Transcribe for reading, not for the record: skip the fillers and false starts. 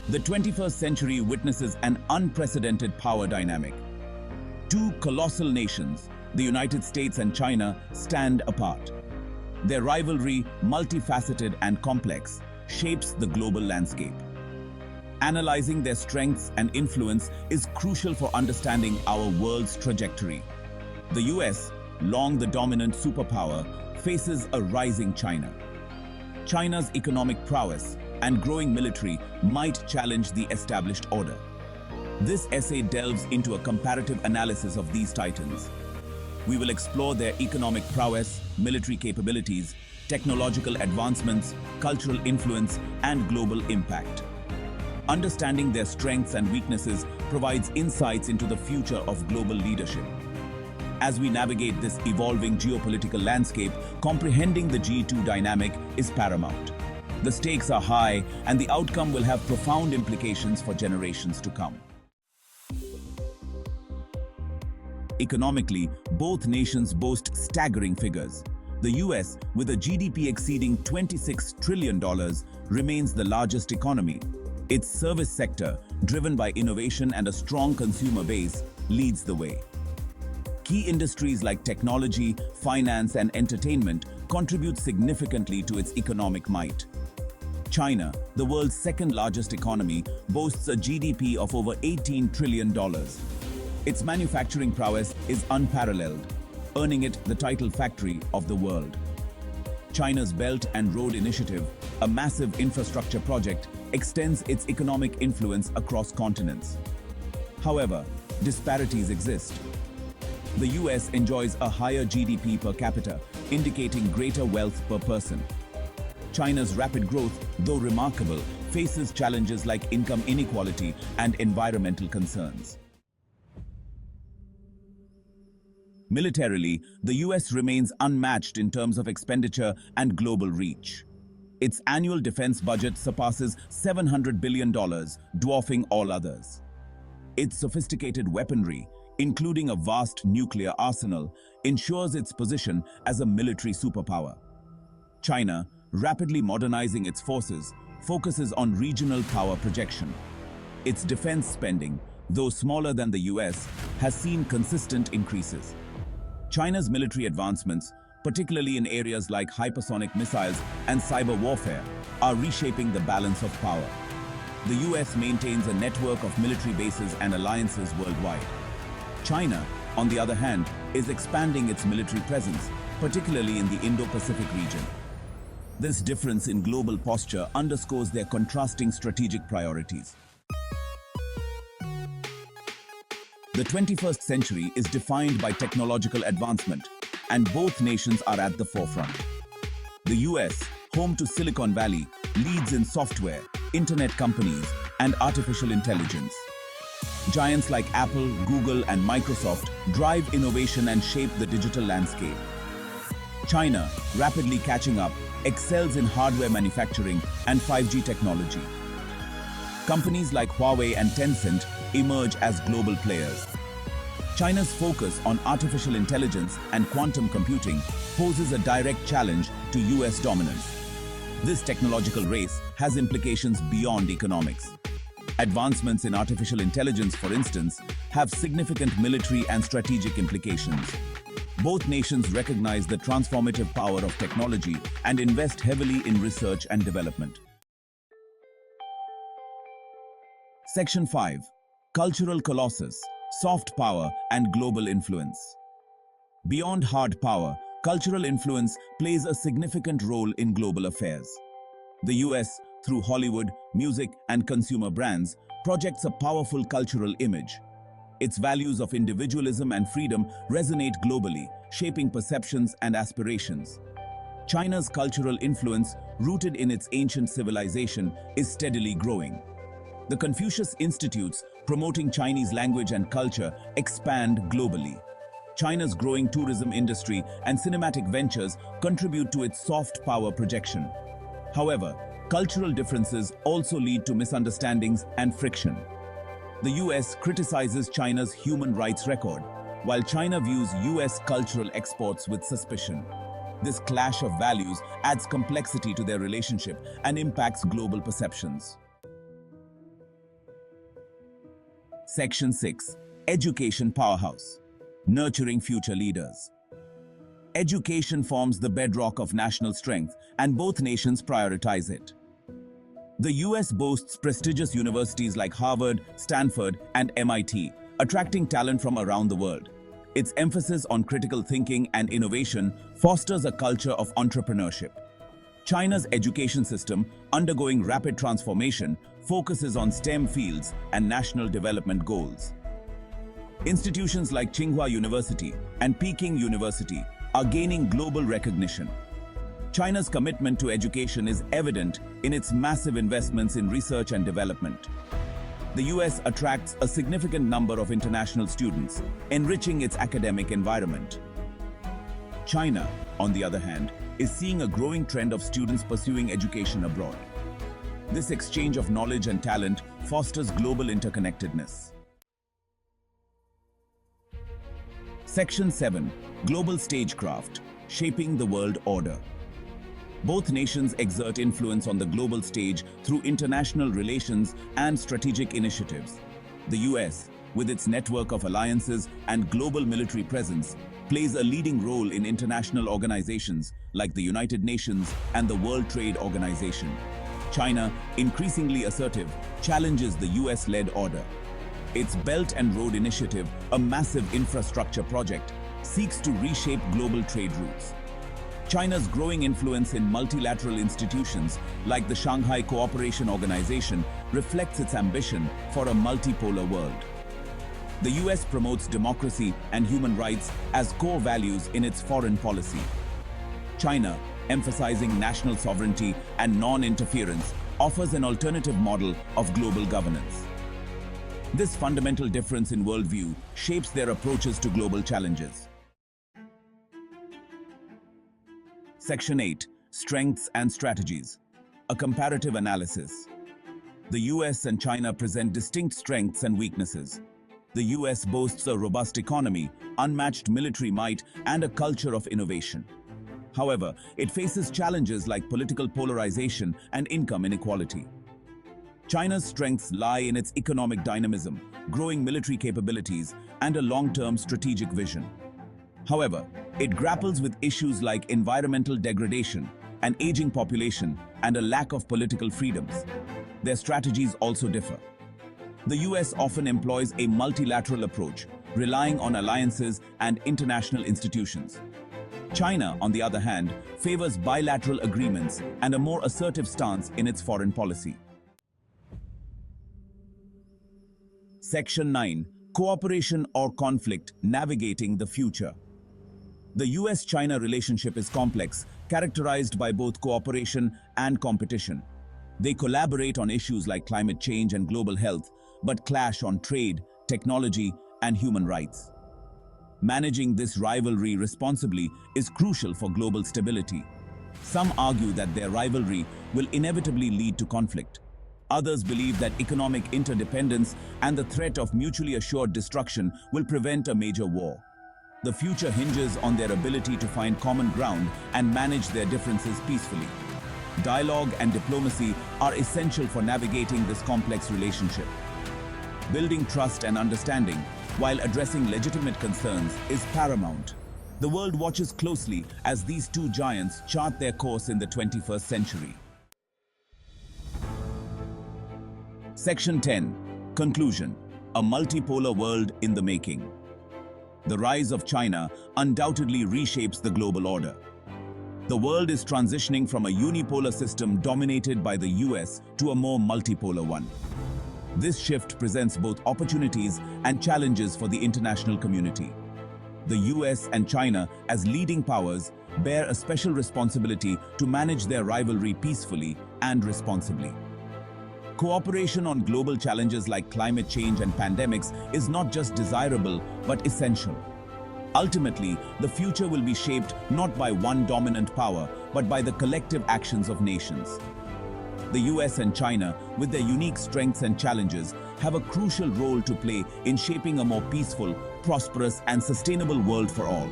The 21st century witnesses an unprecedented power dynamic. Two colossal nations, the United States and China, stand apart. Their rivalry, multifaceted and complex, shapes the global landscape. Analyzing their strengths and influence is crucial for understanding our world's trajectory. The US, long the dominant superpower, faces a rising China. China's economic prowess and growing military might challenge the established order. This essay delves into a comparative analysis of these titans. We will explore their economic prowess, military capabilities, technological advancements, cultural influence, and global impact. Understanding their strengths and weaknesses provides insights into the future of global leadership. As we navigate this evolving geopolitical landscape, comprehending the G2 dynamic is paramount. The stakes are high, and the outcome will have profound implications for generations to come. Economically, both nations boast staggering figures. The US, with a GDP exceeding $26 trillion, remains the largest economy. Its service sector, driven by innovation and a strong consumer base, leads the way. Key industries like technology, finance, and entertainment contribute significantly to its economic might. China, the world's second-largest economy, boasts a GDP of over $18 trillion. Its manufacturing prowess is unparalleled, earning it the title factory of the world. China's Belt and Road Initiative, a massive infrastructure project, extends its economic influence across continents. However, disparities exist. The US enjoys a higher GDP per capita, indicating greater wealth per person. China's rapid growth, though remarkable, faces challenges like income inequality and environmental concerns. Militarily, the US remains unmatched in terms of expenditure and global reach. Its annual defense budget surpasses $700 billion, dwarfing all others. Its sophisticated weaponry, including a vast nuclear arsenal, ensures its position as a military superpower. China, rapidly modernizing its forces, focuses on regional power projection. Its defense spending, though smaller than the US, has seen consistent increases. China's military advancements, particularly in areas like hypersonic missiles and cyber warfare, are reshaping the balance of power. The US maintains a network of military bases and alliances worldwide. China, on the other hand, is expanding its military presence, particularly in the Indo-Pacific region. This difference in global posture underscores their contrasting strategic priorities. The 21st century is defined by technological advancement, and both nations are at the forefront. The US, home to Silicon Valley, leads in software, internet companies, and artificial intelligence. Giants like Apple, Google, and Microsoft drive innovation and shape the digital landscape. China, rapidly catching up, excels in hardware manufacturing and 5G technology. Companies like Huawei and Tencent emerge as global players. China's focus on artificial intelligence and quantum computing poses a direct challenge to US dominance. This technological race has implications beyond economics. Advancements in artificial intelligence, for instance, have significant military and strategic implications. Both nations recognize the transformative power of technology and invest heavily in research and development. Section 5. Cultural Colossus, Soft Power and Global Influence. Beyond hard power, cultural influence plays a significant role in global affairs. The US, through Hollywood, music, and consumer brands, projects a powerful cultural image. Its values of individualism and freedom resonate globally, shaping perceptions and aspirations. China's cultural influence, rooted in its ancient civilization, is steadily growing. The Confucius Institutes, promoting Chinese language and culture, expand globally. China's growing tourism industry and cinematic ventures contribute to its soft power projection. However, cultural differences also lead to misunderstandings and friction. The US criticizes China's human rights record, while China views US cultural exports with suspicion. This clash of values adds complexity to their relationship and impacts global perceptions. Section 6. Education Powerhouse. Nurturing future leaders. Education forms the bedrock of national strength, and both nations prioritize it. The US boasts prestigious universities like Harvard, Stanford, and MIT, attracting talent from around the world. Its emphasis on critical thinking and innovation fosters a culture of entrepreneurship. China's education system, undergoing rapid transformation, focuses on STEM fields and national development goals. Institutions like Tsinghua University and Peking University are gaining global recognition. China's commitment to education is evident in its massive investments in research and development. The US attracts a significant number of international students, enriching its academic environment. China, on the other hand, is seeing a growing trend of students pursuing education abroad. This exchange of knowledge and talent fosters global interconnectedness. Section 7. Global Stagecraft, Shaping the World Order. Both nations exert influence on the global stage through international relations and strategic initiatives. The US, with its network of alliances and global military presence, plays a leading role in international organizations like the United Nations and the World Trade Organization. China, increasingly assertive, challenges the US-led order. Its Belt and Road Initiative, a massive infrastructure project, seeks to reshape global trade routes. China's growing influence in multilateral institutions like the Shanghai Cooperation Organization reflects its ambition for a multipolar world. The US promotes democracy and human rights as core values in its foreign policy. China, emphasizing national sovereignty and non-interference, offers an alternative model of global governance. This fundamental difference in worldview shapes their approaches to global challenges. Section 8. Strengths and Strategies. A comparative analysis. The US and China present distinct strengths and weaknesses. The US boasts a robust economy, unmatched military might, and a culture of innovation. However, it faces challenges like political polarization and income inequality. China's strengths lie in its economic dynamism, growing military capabilities, and a long-term strategic vision. However, it grapples with issues like environmental degradation, an aging population, and a lack of political freedoms. Their strategies also differ. The US often employs a multilateral approach, relying on alliances and international institutions. China, on the other hand, favors bilateral agreements and a more assertive stance in its foreign policy. Section 9. Cooperation or Conflict, Navigating the Future. The US-China relationship is complex, characterized by both cooperation and competition. They collaborate on issues like climate change and global health, but clash on trade, technology, and human rights. Managing this rivalry responsibly is crucial for global stability. Some argue that their rivalry will inevitably lead to conflict. Others believe that economic interdependence and the threat of mutually assured destruction will prevent a major war. The future hinges on their ability to find common ground and manage their differences peacefully. Dialogue and diplomacy are essential for navigating this complex relationship. Building trust and understanding while addressing legitimate concerns is paramount. The world watches closely as these two giants chart their course in the 21st century. Section 10. Conclusion. A multipolar world in the making. The rise of China undoubtedly reshapes the global order. The world is transitioning from a unipolar system dominated by the US to a more multipolar one. This shift presents both opportunities and challenges for the international community. The US and China, as leading powers, bear a special responsibility to manage their rivalry peacefully and responsibly. Cooperation on global challenges like climate change and pandemics is not just desirable, but essential. Ultimately, the future will be shaped not by one dominant power, but by the collective actions of nations. The US and China, with their unique strengths and challenges, have a crucial role to play in shaping a more peaceful, prosperous, and sustainable world for all.